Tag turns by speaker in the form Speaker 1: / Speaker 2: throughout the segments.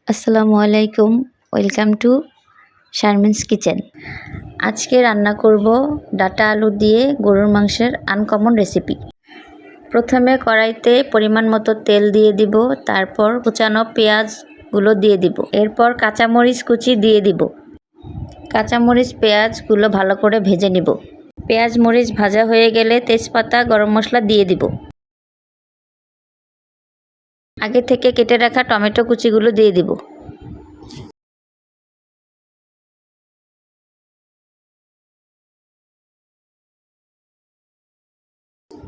Speaker 1: আসসালামু আলাইকুম, welcome to Sharmin's kitchen. আজকে রান্না করব ডাটা আলু দিয়ে গরুর মাংসের আনকমন রেসিপি। প্রথমে কড়াইতে পরিমাণ মতো তেল দিয়ে দিব, তারপর কুচানো পেঁয়াজগুলো দিয়ে দিব, এরপর কাঁচামরিচ কুচি দিয়ে দিব। কাঁচামরিচ পেঁয়াজগুলো ভালো করে ভেজে নিব। পেঁয়াজ মরিচ ভাজা হয়ে গেলে তেজপাতা গরম মশলা দিয়ে দিব। আগে থেকে কেটে রাখা টমেটো কুচিগুলো দিয়ে দিব।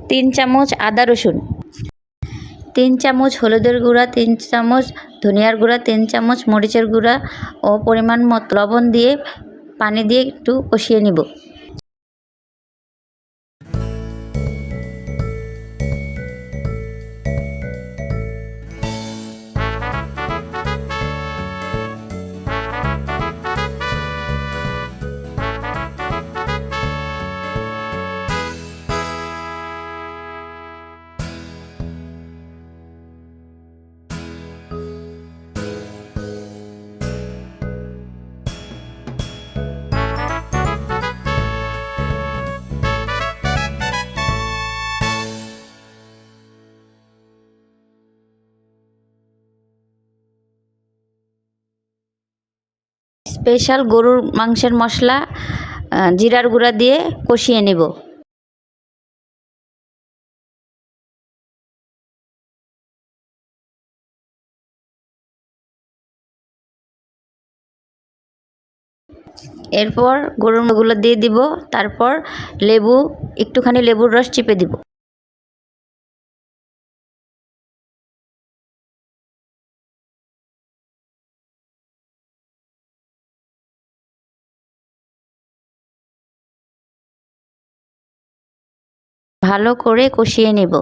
Speaker 1: 3 চামচ আদা রসুন, 3 চামচ হলুদের গুঁড়া, 3 চামচ ধনিয়ার গুঁড়া, 3 চামচ মরিচের গুঁড়া ও পরিমাণ মতো লবণ দিয়ে পানি দিয়ে একটু কষিয়ে নিব। স্পেশাল গরুর মাংসের মশলা জিরার গুঁড়া দিয়ে কষিয়ে নেব। এরপর গরুরগুলো দিয়ে দিব, তারপর একটুখানি লেবুর রস চিপে দিব। ভালো করে কষিয়ে নেব।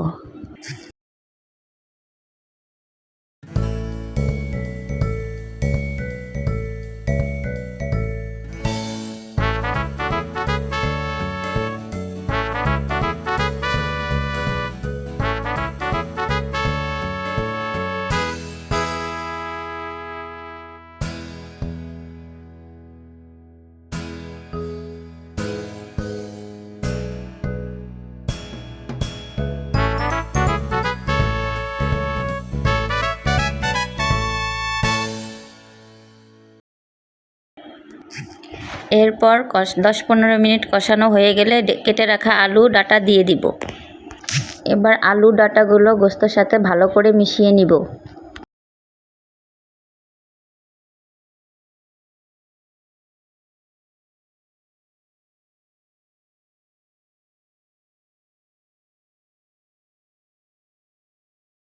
Speaker 1: এরপর 10-15 মিনিট কষানো হয়ে গেলে কেটে রাখা আলু ডাটা দিয়ে দিব। এবার আলু ডাটাগুলো গোশতের সাথে ভালো করে মিশিয়ে নিব।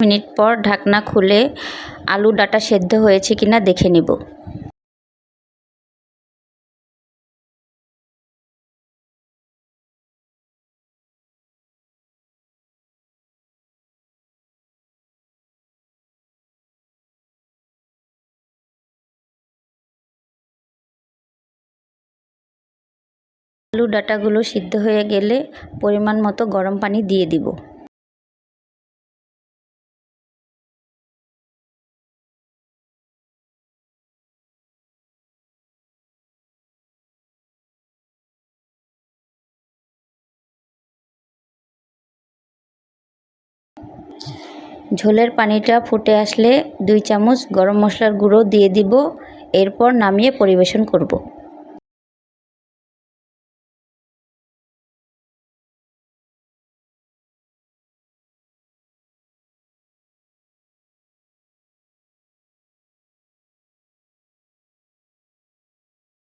Speaker 1: মিনিট পর ঢাকনা খুলে আলু ডাটা সেদ্ধ হয়েছে কিনা দেখে নিব। আলু ডাটাগুলো সিদ্ধ হয়ে গেলে পরিমাণ মতো গরম পানি দিয়ে দিব। ঝোলের পানিটা ফুটে আসলে 2 চামচ গরম মশলার গুঁড়ো দিয়ে দিব। এরপর নামিয়ে পরিবেশন করব।